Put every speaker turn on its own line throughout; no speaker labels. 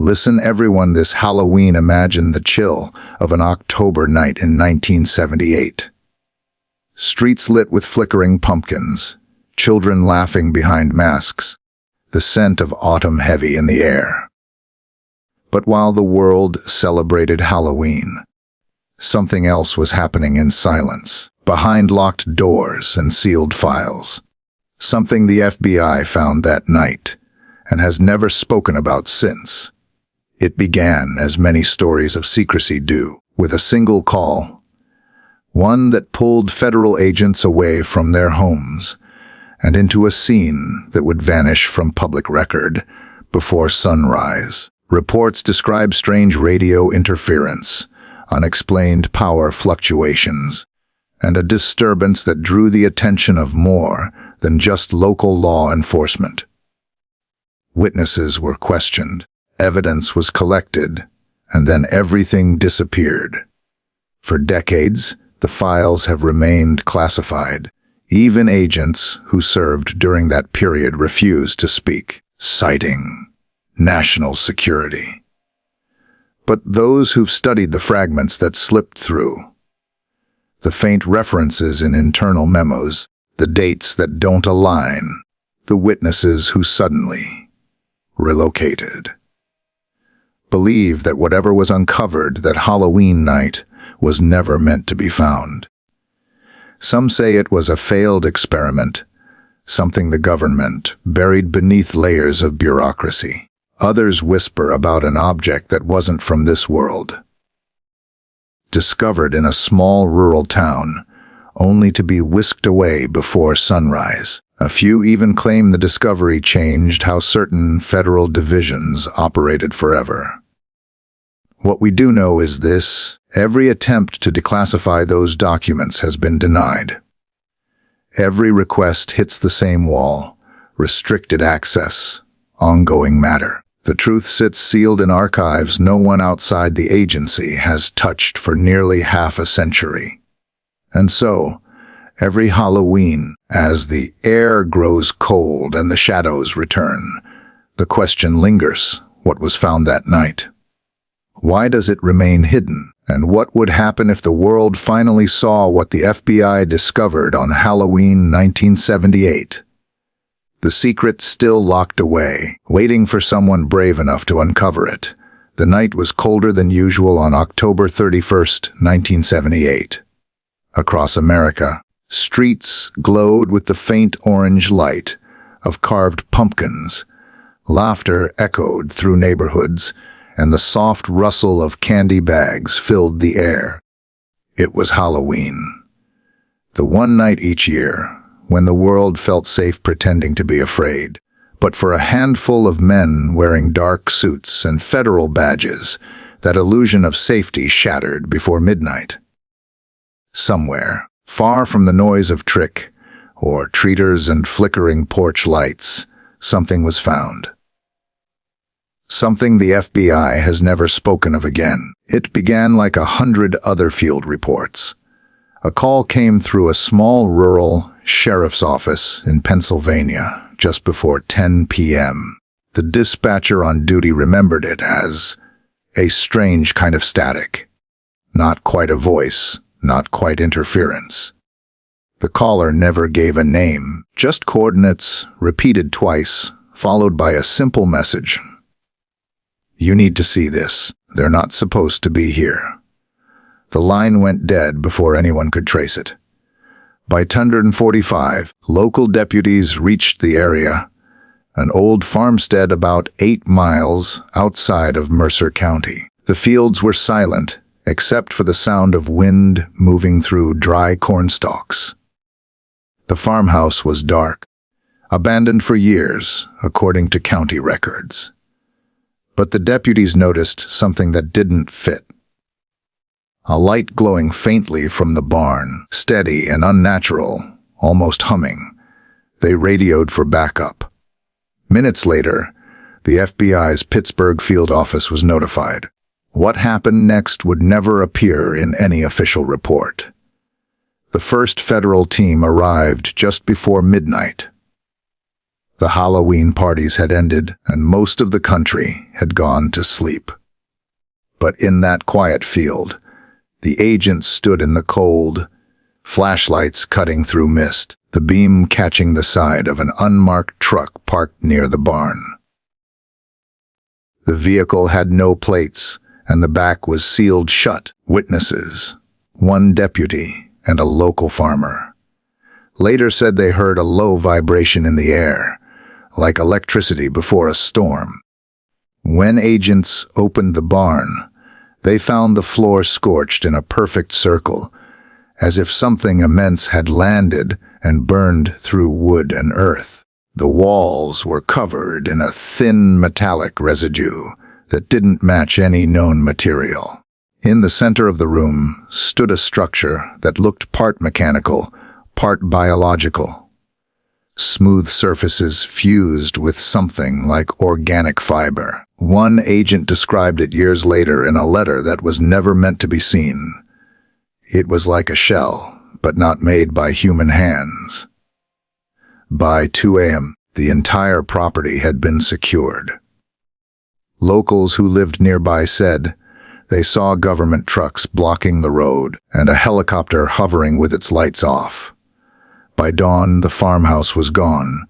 Listen, everyone, this Halloween, imagine the chill of an October night in 1978. Streets lit with flickering pumpkins, children laughing behind masks, the scent of autumn heavy in the air. But while the world celebrated Halloween, something else was happening in silence, behind locked doors and sealed files. Something the FBI found that night and has never spoken about since. It began, as many stories of secrecy do, with a single call, one that pulled federal agents away from their homes and into a scene that would vanish from public record before sunrise. Reports describe strange radio interference, unexplained power fluctuations, and a disturbance that drew the attention of more than just local law enforcement. Witnesses were questioned, evidence was collected, and then everything disappeared. For decades, the files have remained classified. Even agents who served during that period refused to speak, citing national security. But those who've studied the fragments that slipped through, the faint references in internal memos, the dates that don't align, the witnesses who suddenly relocated, believe that whatever was uncovered that Halloween night was never meant to be found. Some say it was a failed experiment, something the government buried beneath layers of bureaucracy. Others whisper about an object that wasn't from this world, discovered in a small rural town, only to be whisked away before sunrise. A few even claim the discovery changed how certain federal divisions operated forever. What we do know is this: every attempt to declassify those documents has been denied. Every request hits the same wall: restricted access, ongoing matter. The truth sits sealed in archives no one outside the agency has touched for nearly half a century. And so, every Halloween, as the air grows cold and the shadows return, the question lingers: what was found that night? Why does it remain hidden? And what would happen if the world finally saw what the FBI discovered on Halloween 1978? The secret still locked away, waiting for someone brave enough to uncover it. The night was colder than usual on October 31st, 1978. Across America, streets glowed with the faint orange light of carved pumpkins. Laughter echoed through neighborhoods, and the soft rustle of candy bags filled the air. It was Halloween. The one night each year when the world felt safe pretending to be afraid. But for a handful of men wearing dark suits and federal badges, that illusion of safety shattered before midnight. Somewhere, far from the noise of trick or treaters and flickering porch lights, something was found. Something the FBI has never spoken of again. It began like 100 other field reports. A call came through a small rural sheriff's office in Pennsylvania just before 10 p.m. The dispatcher on duty remembered it as a strange kind of static. Not quite a voice, not quite interference. The caller never gave a name, just coordinates, repeated twice, followed by a simple message. "You need to see this. They're not supposed to be here." The line went dead before anyone could trace it. By 10:45, local deputies reached the area, an old farmstead about 8 miles outside of Mercer County. The fields were silent, except for the sound of wind moving through dry corn stalks. The farmhouse was dark, abandoned for years, according to county records. But the deputies noticed something that didn't fit. A light glowing faintly from the barn, steady and unnatural, almost humming. They radioed for backup. Minutes later, the FBI's Pittsburgh field office was notified. What happened next would never appear in any official report. The first federal team arrived just before midnight. The Halloween parties had ended, and most of the country had gone to sleep. But in that quiet field, the agents stood in the cold, flashlights cutting through mist, the beam catching the side of an unmarked truck parked near the barn. The vehicle had no plates, and the back was sealed shut. Witnesses, one deputy and a local farmer, later said they heard a low vibration in the air, like electricity before a storm. When agents opened the barn, they found the floor scorched in a perfect circle, as if something immense had landed and burned through wood and earth. The walls were covered in a thin metallic residue that didn't match any known material. In the center of the room stood a structure that looked part mechanical, part biological. Smooth surfaces fused with something like organic fiber. One agent described it years later in a letter that was never meant to be seen. It was like a shell, but not made by human hands. By 2 a.m., the entire property had been secured. Locals who lived nearby said they saw government trucks blocking the road and a helicopter hovering with its lights off. By dawn, the farmhouse was gone,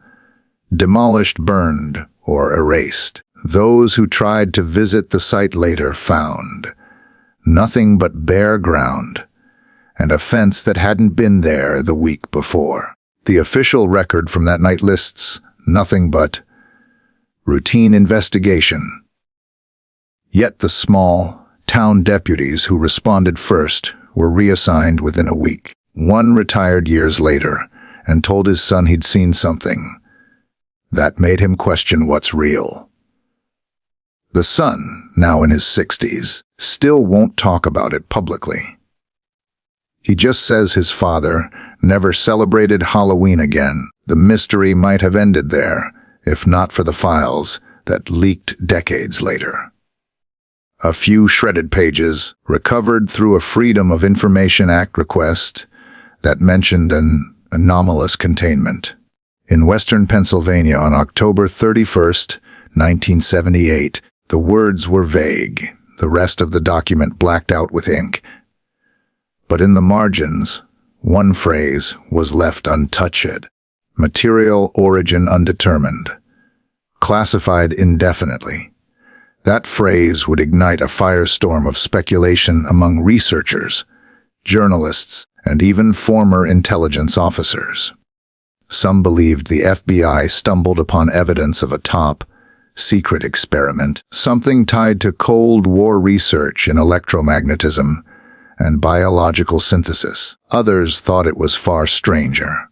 demolished, burned, or erased. Those who tried to visit the site later found nothing but bare ground and a fence that hadn't been there the week before. The official record from that night lists nothing but routine investigation. Yet the small town deputies who responded first were reassigned within a week. One retired years later and told his son he'd seen something that made him question what's real. The son, now in his 60s, still won't talk about it publicly. He just says his father never celebrated Halloween again. The mystery might have ended there, if not for the files that leaked decades later. A few shredded pages, recovered through a Freedom of Information Act request, that mentioned an anomalous containment. In western Pennsylvania on October 31st, 1978, the words were vague, the rest of the document blacked out with ink. But in the margins, one phrase was left untouched. Material origin undetermined. Classified indefinitely. That phrase would ignite a firestorm of speculation among researchers, journalists, and even former intelligence officers. Some believed the FBI stumbled upon evidence of a top-secret experiment, something tied to Cold War research in electromagnetism and biological synthesis. Others thought it was far stranger.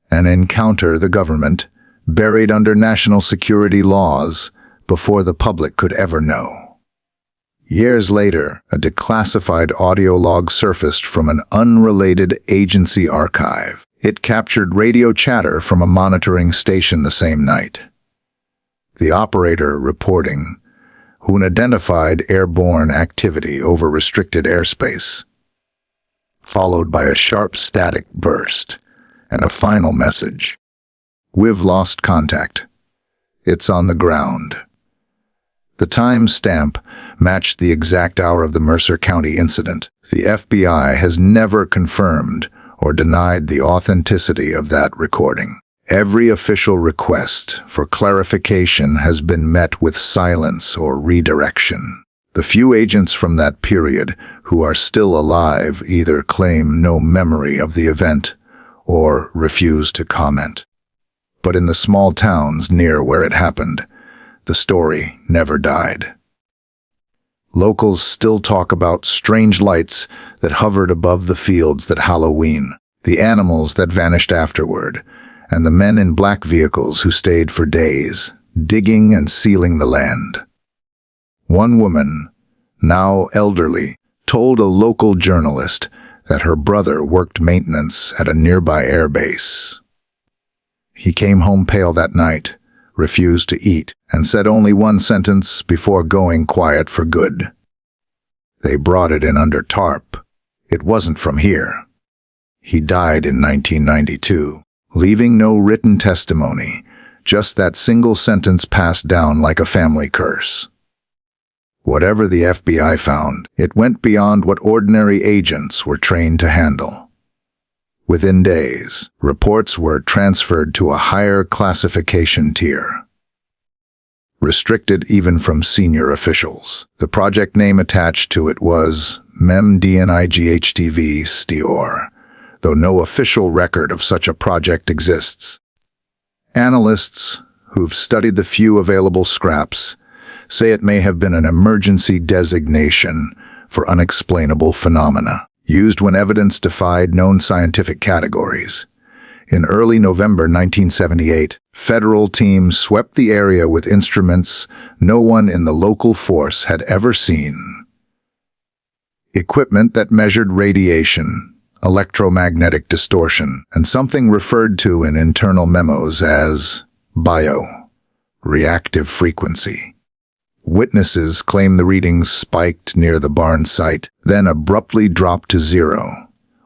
An encounter the government buried under national security laws before the public could ever know. Years later, a declassified audio log surfaced from an unrelated agency archive. It captured radio chatter from a monitoring station the same night. The operator reporting unidentified airborne activity over restricted airspace, followed by a sharp static burst and a final message. "We've lost contact. It's on the ground." The time stamp matched the exact hour of the Mercer County incident. The FBI has never confirmed or denied the authenticity of that recording. Every official request for clarification has been met with silence or redirection. The few agents from that period who are still alive either claim no memory of the event or refuse to comment. But in the small towns near where it happened, the story never died. Locals still talk about strange lights that hovered above the fields that Halloween, the animals that vanished afterward, and the men in black vehicles who stayed for days, digging and sealing the land. One woman, now elderly, told a local journalist that her brother worked maintenance at a nearby air base. He came home pale that night, refused to eat, and said only one sentence before going quiet for good. "They brought it in under tarp. It wasn't from here." He died in 1992, leaving no written testimony, Just that single sentence passed down like a family curse. Whatever the FBI found, it went beyond what ordinary agents were trained to handle. Within days, reports were transferred to a higher classification tier, restricted even from senior officials. The project name attached to it was MEMDNIGHTV STIOR, though no official record of such a project exists. Analysts who've studied the few available scraps say it may have been an emergency designation for unexplainable phenomena, used when evidence defied known scientific categories. In early November 1978, federal teams swept the area with instruments no one in the local force had ever seen. Equipment that measured radiation, electromagnetic distortion, and something referred to in internal memos as reactive frequency. Witnesses claim the readings spiked near the barn site, then abruptly dropped to zero.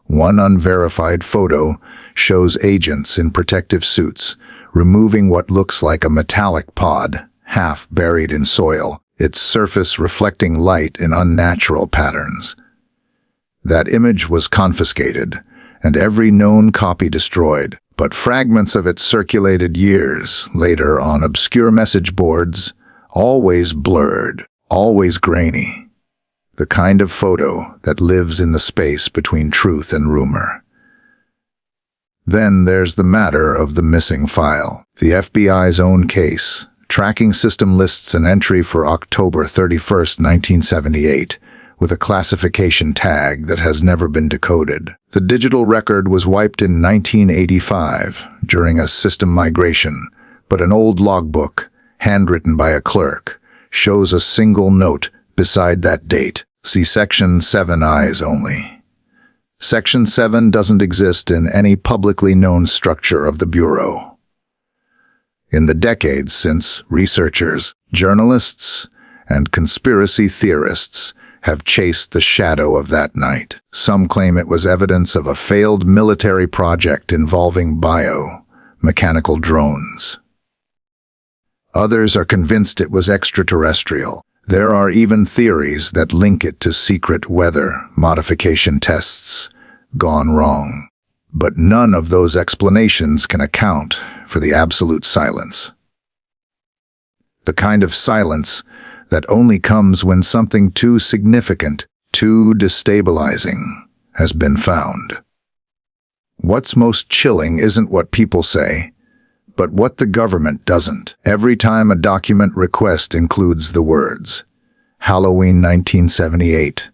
One unverified photo shows agents in protective suits removing what looks like a metallic pod, half buried in soil, its surface reflecting light in unnatural patterns. That image was confiscated, and every known copy destroyed, but fragments of it circulated years later on obscure message boards, always blurred, always grainy. The kind of photo that lives in the space between truth and rumor. Then there's the matter of the missing file. The FBI's own case, tracking system lists an entry for October 31, 1978, with a classification tag that has never been decoded. The digital record was wiped in 1985 during a system migration, but an old logbook, handwritten by a clerk, shows a single note beside that date. See Section 7 eyes only. Section 7 doesn't exist in any publicly known structure of the Bureau. In the decades since, researchers, journalists, and conspiracy theorists have chased the shadow of that night. Some claim it was evidence of a failed military project involving mechanical drones. Others are convinced it was extraterrestrial. There are even theories that link it to secret weather modification tests gone wrong. But none of those explanations can account for the absolute silence. The kind of silence that only comes when something too significant, too destabilizing, has been found. What's most chilling isn't what people say, but what the government doesn't. Every time a document request includes the words, Halloween 1978,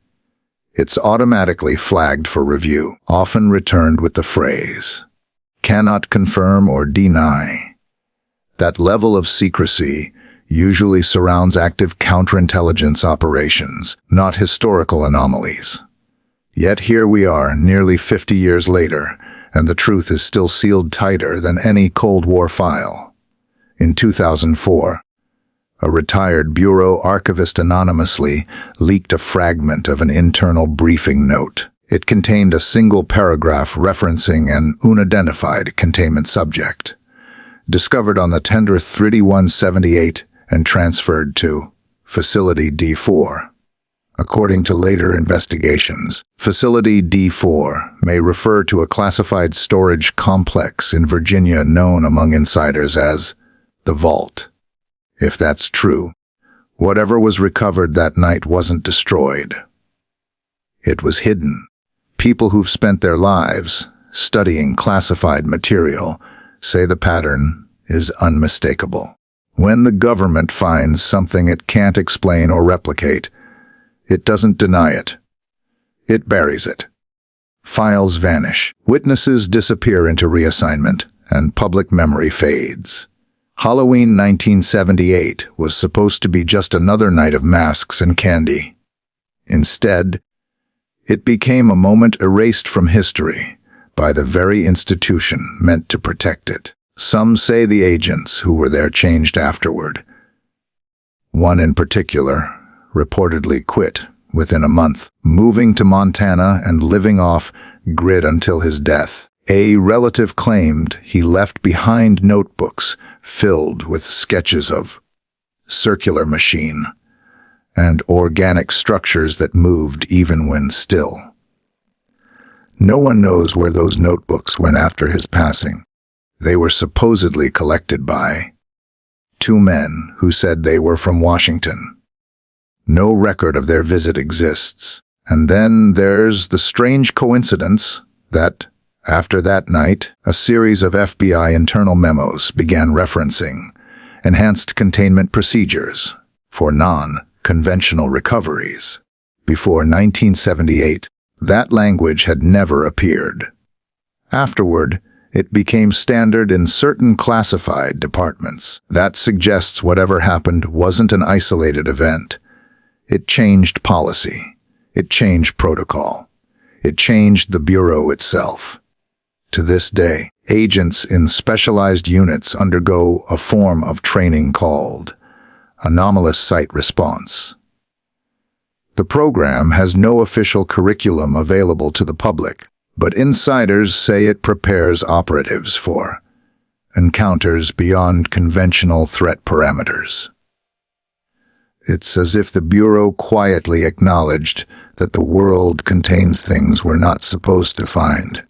it's automatically flagged for review, often returned with the phrase, cannot confirm or deny. That level of secrecy usually surrounds active counterintelligence operations, not historical anomalies. Yet here we are, nearly 50 years later, and the truth is still sealed tighter than any Cold War file. In 2004, a retired Bureau archivist anonymously leaked a fragment of an internal briefing note. It contained a single paragraph referencing an unidentified containment subject, discovered on the tender 3178 and transferred to Facility D4. According to later investigations, Facility D4 may refer to a classified storage complex in Virginia known among insiders as the Vault. If that's true, whatever was recovered that night wasn't destroyed. It was hidden. People who've spent their lives studying classified material say the pattern is unmistakable. When the government finds something it can't explain or replicate, it doesn't deny it. It buries it. Files vanish, witnesses disappear into reassignment, and public memory fades. Halloween 1978 was supposed to be just another night of masks and candy. Instead, it became a moment erased from history by the very institution meant to protect it. Some say the agents who were there changed afterward. One in particular reportedly quit within a month, moving to Montana and living off grid until his death. A relative claimed he left behind notebooks filled with sketches of circular machine and organic structures that moved even when still. No one knows where those notebooks went after his passing. They were supposedly collected by two men who said they were from Washington. No record of their visit exists. And then there's the strange coincidence that, after that night, a series of FBI internal memos began referencing enhanced containment procedures for non-conventional recoveries. Before 1978, that language had never appeared. Afterward, it became standard in certain classified departments. That suggests whatever happened wasn't an isolated event. It changed policy. It changed protocol. It changed the Bureau itself. To this day, agents in specialized units undergo a form of training called anomalous site response. The program has no official curriculum available to the public, but insiders say it prepares operatives for encounters beyond conventional threat parameters. It's as if the Bureau quietly acknowledged that the world contains things we're not supposed to find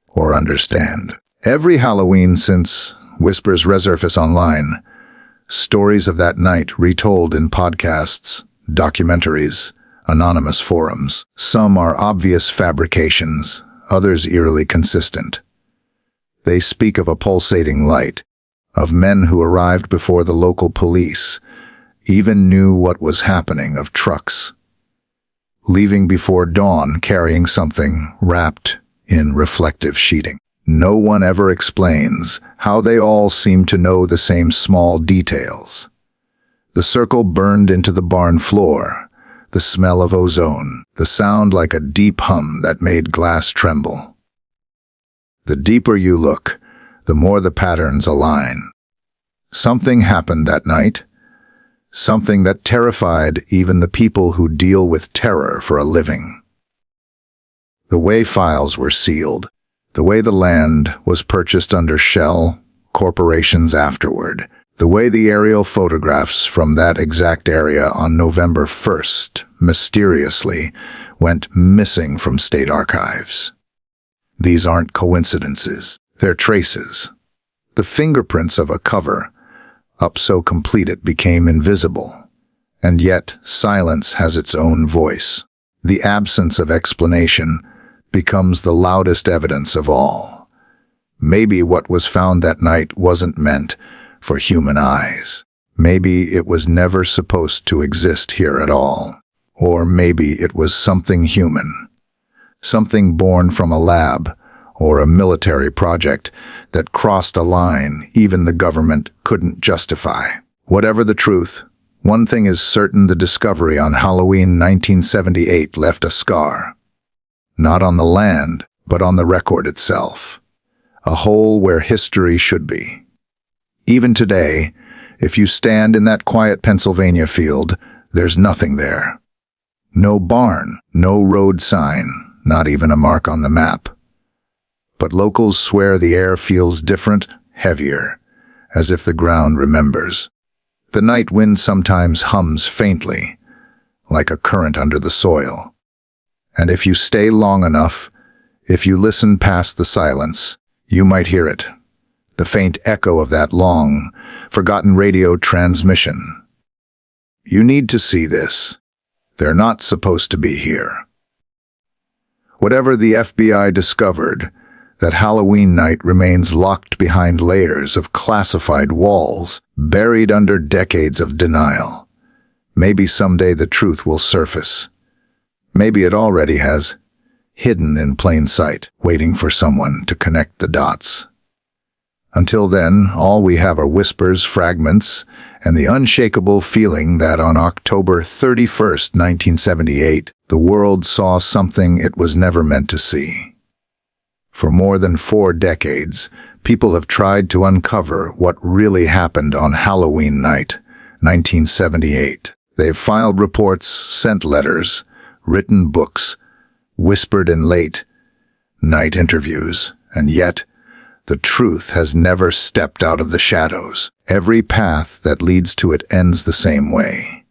or understand. Every Halloween since whispers resurface online, stories of that night retold in podcasts, documentaries, anonymous forums. Some are obvious fabrications, others eerily consistent. They speak of a pulsating light, of men who arrived before the local police even knew what was happening, of trucks leaving before dawn carrying something wrapped in reflective sheeting. No one ever explains how they all seem to know the same small details. The circle burned into the barn floor, the smell of ozone, the sound like a deep hum that made glass tremble. The deeper you look, the more the patterns align. Something happened that night. Something that terrified even the people who deal with terror for a living. The way files were sealed, the way the land was purchased under shell corporations afterward, the way the aerial photographs from that exact area on November 1st mysteriously went missing from state archives. These aren't coincidences, they're traces. The fingerprints of a cover, up so complete it became invisible. And yet, silence has its own voice. The absence of explanation becomes the loudest evidence of all. Maybe what was found that night wasn't meant for human eyes. Maybe it was never supposed to exist here at all. Or maybe it was something human. Something born from a lab or a military project that crossed a line even the government couldn't justify. Whatever the truth, one thing is certain: the discovery on Halloween 1978 left a scar. Not on the land, but on the record itself. A hole where history should be. Even today, if you stand in that quiet Pennsylvania field, there's nothing there. No barn, no road sign, not even a mark on the map. But locals swear the air feels different, heavier, as if the ground remembers. The night wind sometimes hums faintly, like a current under the soil. And if you stay long enough, if you listen past the silence, you might hear it. The faint echo of that long, forgotten radio transmission. You need to see this. They're not supposed to be here. Whatever the FBI discovered, that Halloween night remains locked behind layers of classified walls, buried under decades of denial. Maybe someday the truth will surface. Maybe it already has, hidden in plain sight, waiting for someone to connect the dots. Until then, all we have are whispers, fragments, and the unshakable feeling that on October 31st, 1978, the world saw something it was never meant to see. For more than 4 decades, people have tried to uncover what really happened on Halloween night, 1978. They've filed reports, sent letters, written books, whispered in late-night interviews, And yet, the truth has never stepped out of the shadows. Every path that leads to it ends the same way,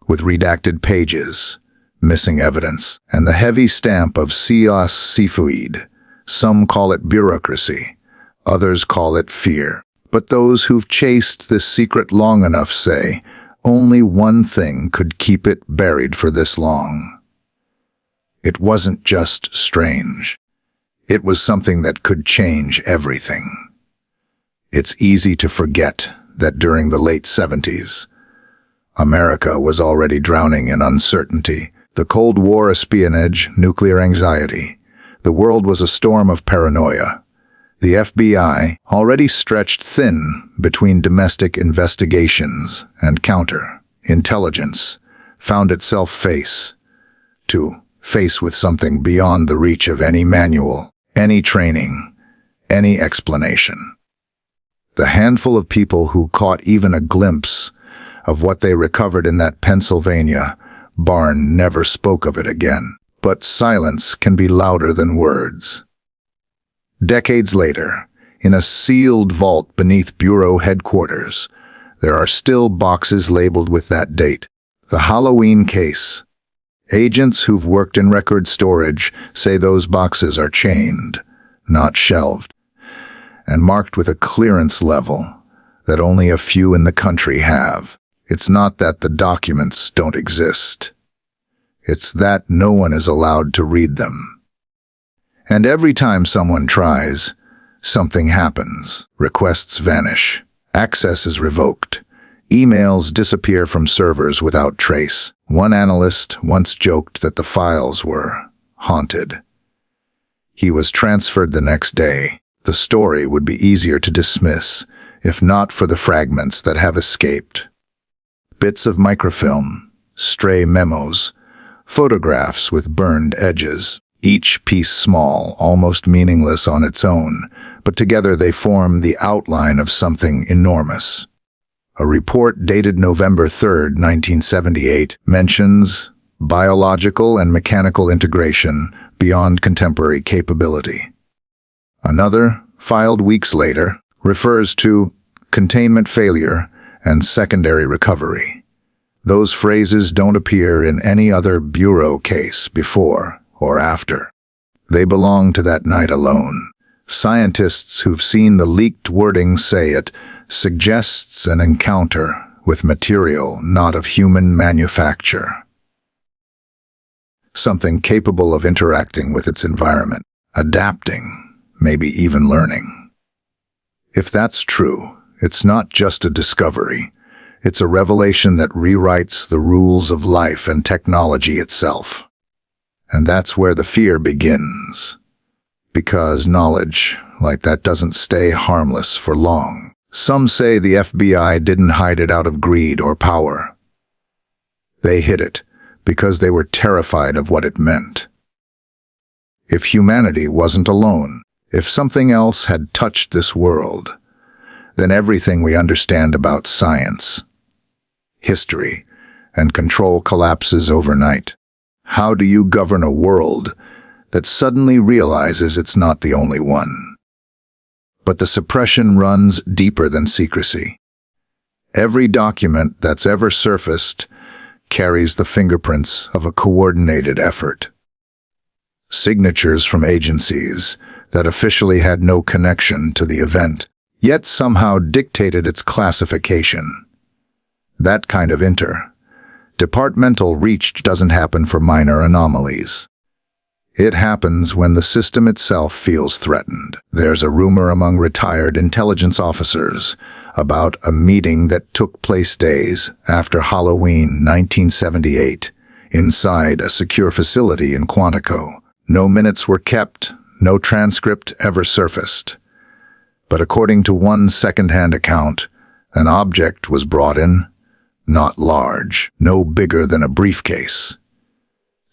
with redacted pages, missing evidence, and the heavy stamp of declassified. Some call it bureaucracy, others call it fear. But those who've chased this secret long enough say, only one thing could keep it buried for this long. It wasn't just strange. It was something that could change everything. It's easy to forget that during the late 70s, America was already drowning in uncertainty. The Cold War, espionage, nuclear anxiety. The world was a storm of paranoia. The FBI, already stretched thin between domestic investigations and counter-intelligence, found itself face to face with something beyond the reach of any manual, any training, any explanation. The handful of people who caught even a glimpse of what they recovered in that Pennsylvania barn never spoke of it again. But silence can be louder than words. Decades later, in a sealed vault beneath Bureau headquarters, there are still boxes labeled with that date. The Halloween case. Agents who've worked in record storage say those boxes are chained, not shelved, and marked with a clearance level that only a few in the country have. It's not that the documents don't exist. It's that no one is allowed to read them. And every time someone tries, something happens. Requests vanish. Access is revoked. Emails disappear from servers without trace. One analyst once joked that the files were haunted. He was transferred the next day. The story would be easier to dismiss, if not for the fragments that have escaped. Bits of microfilm, stray memos, photographs with burned edges, each piece small, almost meaningless on its own, but together they form the outline of something enormous. A report dated November 3, 1978, mentions biological and mechanical integration beyond contemporary capability. Another, filed weeks later, refers to containment failure and secondary recovery. Those phrases don't appear in any other Bureau case before or after. They belong to that night alone. Scientists who've seen the leaked wording say it suggests an encounter with material not of human manufacture. Something capable of interacting with its environment, adapting, maybe even learning. If that's true, it's not just a discovery. It's a revelation that rewrites the rules of life and technology itself. And that's where the fear begins. Because knowledge like that doesn't stay harmless for long. Some say the FBI didn't hide it out of greed or power. They hid it because they were terrified of what it meant. If humanity wasn't alone, if something else had touched this world, then everything we understand about science, history, and control collapses overnight. How do you govern a world that suddenly realizes it's not the only one? But the suppression runs deeper than secrecy. Every document that's ever surfaced carries the fingerprints of a coordinated effort. Signatures from agencies that officially had no connection to the event, yet somehow dictated its classification. That kind of departmental reach doesn't happen for minor anomalies. It happens when the system itself feels threatened. There's a rumor among retired intelligence officers about a meeting that took place days after Halloween 1978 inside a secure facility in Quantico. No minutes were kept, no transcript ever surfaced. But according to one second-hand account, an object was brought in, not large, no bigger than a briefcase,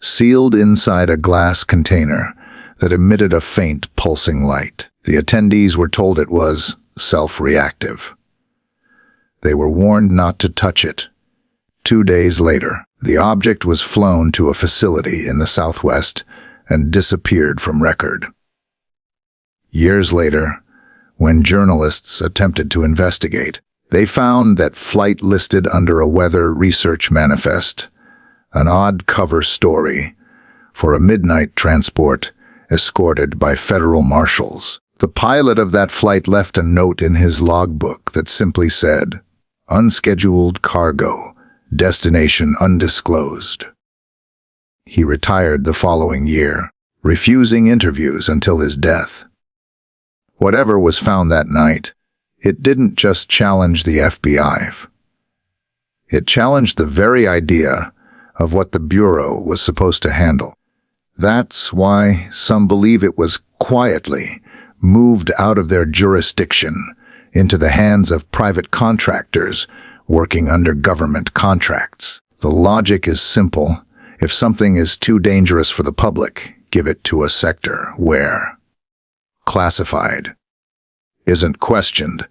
sealed inside a glass container that emitted a faint pulsing light. The attendees were told it was self-reactive. They were warned not to touch it. 2 days later, the object was flown to a facility in the Southwest and disappeared from record. Years later, when journalists attempted to investigate, they found that flight listed under a weather research manifest, an odd cover story for a midnight transport escorted by federal marshals. The pilot of that flight left a note in his logbook that simply said, "Unscheduled cargo, destination undisclosed." He retired the following year, refusing interviews until his death. Whatever was found that night, it didn't just challenge the FBI. It challenged the very idea of what the Bureau was supposed to handle. That's why some believe it was quietly moved out of their jurisdiction into the hands of private contractors working under government contracts. The logic is simple. If something is too dangerous for the public, give it to a sector where classified isn't questioned.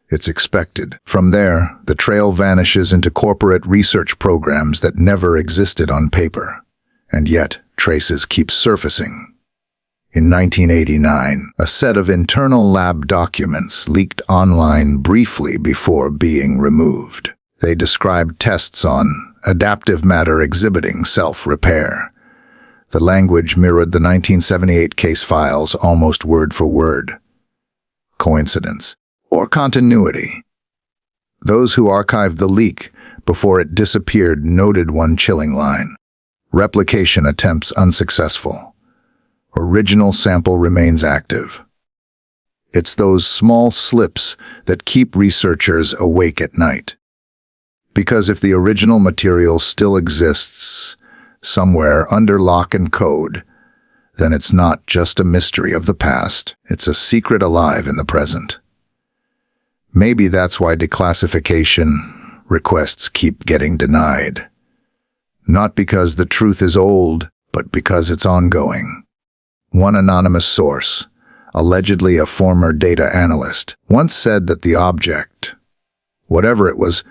It's expected. From there, the trail vanishes into corporate research programs that never existed on paper. And yet, traces keep surfacing. In 1989, a set of internal lab documents leaked online briefly before being removed. They described tests on adaptive matter exhibiting self-repair. The language mirrored the 1978 case files almost word for word. Coincidence or continuity? Those who archived the leak before it disappeared noted one chilling line: replication attempts unsuccessful. Original sample remains active. It's those small slips that keep researchers awake at night. Because if the original material still exists somewhere under lock and code, then it's not just a mystery of the past, it's a secret alive in the present. Maybe that's why declassification requests keep getting denied. Not because the truth is old, but because it's ongoing. One anonymous source, allegedly a former data analyst, once said that the object, whatever it was,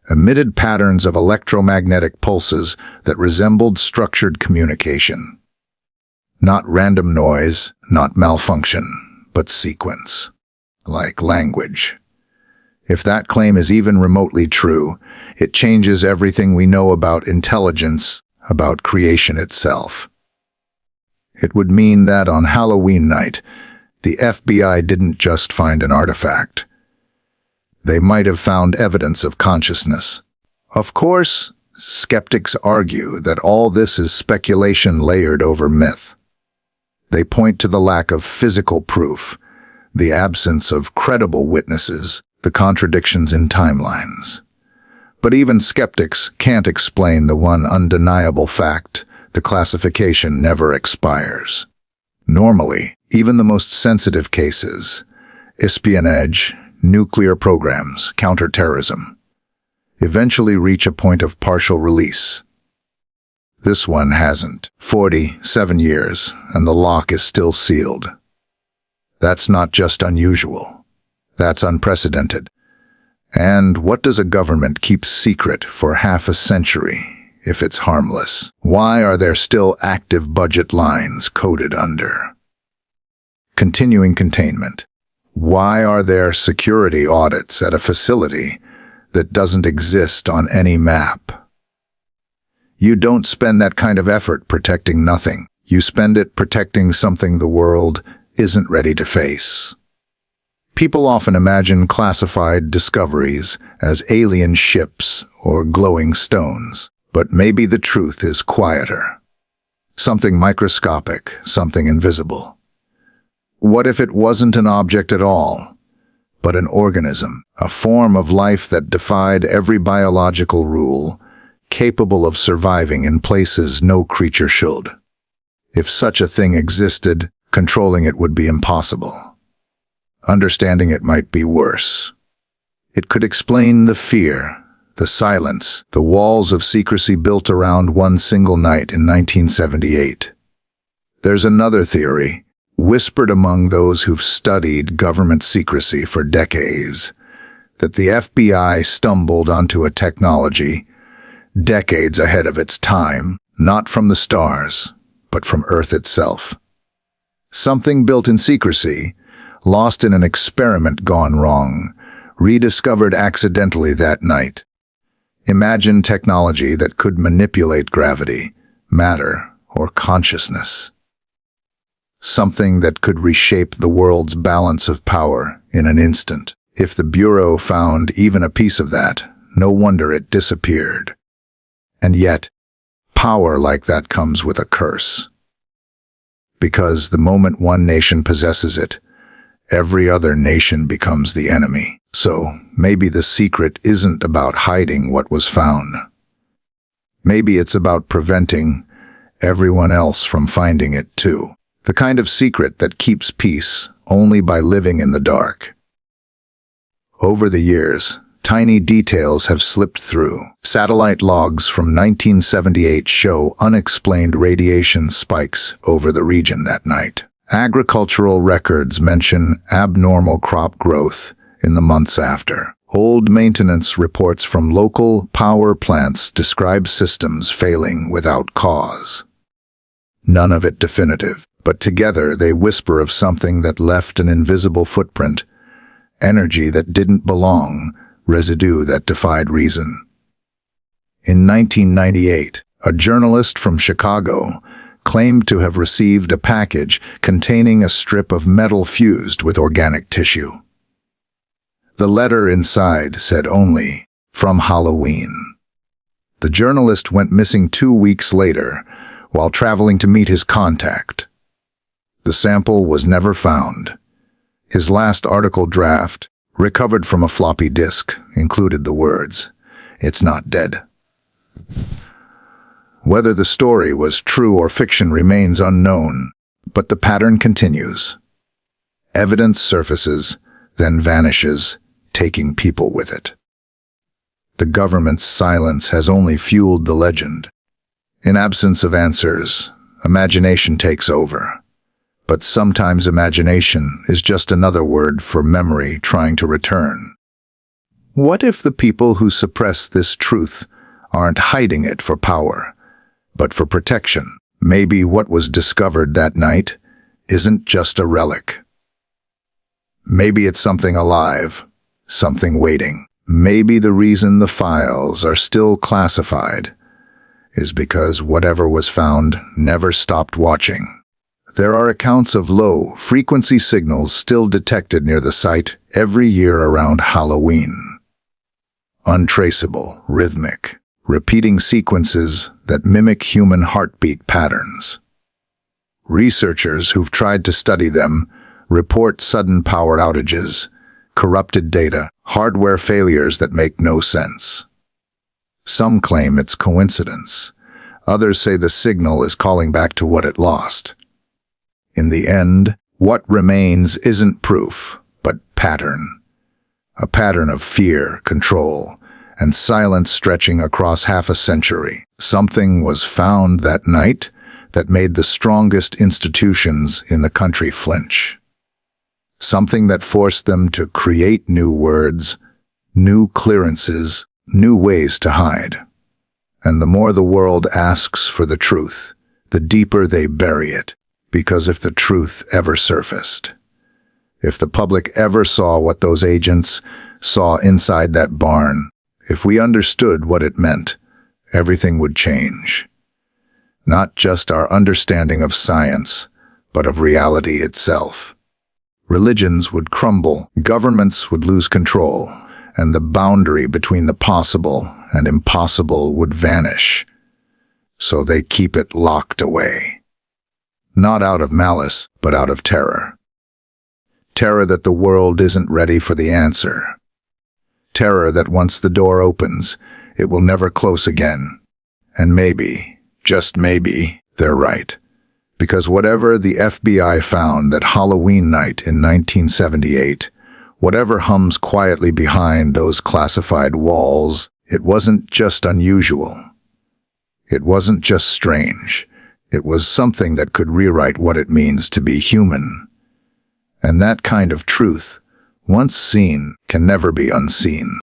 emitted patterns of electromagnetic pulses that resembled structured communication. Not random noise, not malfunction, but sequence, like language. If that claim is even remotely true, it changes everything we know about intelligence, about creation itself. It would mean that on Halloween night, the FBI didn't just find an artifact. They might have found evidence of consciousness. Of course, skeptics argue that all this is speculation layered over myth. They point to the lack of physical proof, the absence of credible witnesses, the contradictions in timelines. But even skeptics can't explain the one undeniable fact: the classification never expires. Normally, even the most sensitive cases, espionage, nuclear programs, counterterrorism, eventually reach a point of partial release. This one hasn't. 47 years, and the lock is still sealed. That's not just unusual. That's unprecedented. And what does a government keep secret for half a century if it's harmless? Why are there still active budget lines coded under continuing containment? Why are there security audits at a facility that doesn't exist on any map? You don't spend that kind of effort protecting nothing. You spend it protecting something the world isn't ready to face. People often imagine classified discoveries as alien ships or glowing stones. But maybe the truth is quieter. Something microscopic, something invisible. What if it wasn't an object at all, but an organism, a form of life that defied every biological rule, capable of surviving in places no creature should? If such a thing existed, controlling it would be impossible. Understanding it might be worse. It could explain the fear, the silence, the walls of secrecy built around one single night in 1978. There's another theory, whispered among those who've studied government secrecy for decades, that the FBI stumbled onto a technology decades ahead of its time, not from the stars, but from Earth itself. Something built in secrecy, lost in an experiment gone wrong, rediscovered accidentally that night. Imagine technology that could manipulate gravity, matter, or consciousness. Something that could reshape the world's balance of power in an instant. If the Bureau found even a piece of that, no wonder it disappeared. And yet, power like that comes with a curse. Because the moment one nation possesses it, every other nation becomes the enemy. So, maybe the secret isn't about hiding what was found. Maybe it's about preventing everyone else from finding it too. The kind of secret that keeps peace only by living in the dark. Over the years, tiny details have slipped through. Satellite logs from 1978 show unexplained radiation spikes over the region that night. Agricultural records mention abnormal crop growth in the months after. Old maintenance reports from local power plants describe systems failing without cause. None of it definitive, but together they whisper of something that left an invisible footprint, energy that didn't belong, residue that defied reason. In 1998, a journalist from Chicago claimed to have received a package containing a strip of metal fused with organic tissue. The letter inside said only, "From Halloween." The journalist went missing 2 weeks later while traveling to meet his contact. The sample was never found. His last article draft, recovered from a floppy disk, included the words, "It's not dead." Whether the story was true or fiction remains unknown, but the pattern continues. Evidence surfaces, then vanishes, taking people with it. The government's silence has only fueled the legend. In absence of answers, imagination takes over. But sometimes imagination is just another word for memory trying to return. What if the people who suppress this truth aren't hiding it for power, but for protection? Maybe what was discovered that night isn't just a relic. Maybe it's something alive, something waiting. Maybe the reason the files are still classified is because whatever was found never stopped watching. There are accounts of low-frequency signals still detected near the site every year around Halloween. Untraceable, rhythmic, repeating sequences that mimic human heartbeat patterns. Researchers who've tried to study them report sudden power outages, corrupted data, hardware failures that make no sense. Some claim it's coincidence. Others say the signal is calling back to what it lost. In the end, what remains isn't proof, but pattern. A pattern of fear, control, and silence stretching across half a century. Something was found that night that made the strongest institutions in the country flinch. Something that forced them to create new words, new clearances, new ways to hide. And the more the world asks for the truth, the deeper they bury it. Because if the truth ever surfaced, if the public ever saw what those agents saw inside that barn, if we understood what it meant, everything would change. Not just our understanding of science, but of reality itself. Religions would crumble, governments would lose control, and the boundary between the possible and impossible would vanish. So they keep it locked away. Not out of malice, but out of terror. Terror that the world isn't ready for the answer. Terror that once the door opens, it will never close again. And maybe, just maybe, they're right. Because whatever the FBI found that Halloween night in 1978, whatever hums quietly behind those classified walls, it wasn't just unusual. It wasn't just strange. It was something that could rewrite what it means to be human. And that kind of truth, once seen, can never be unseen.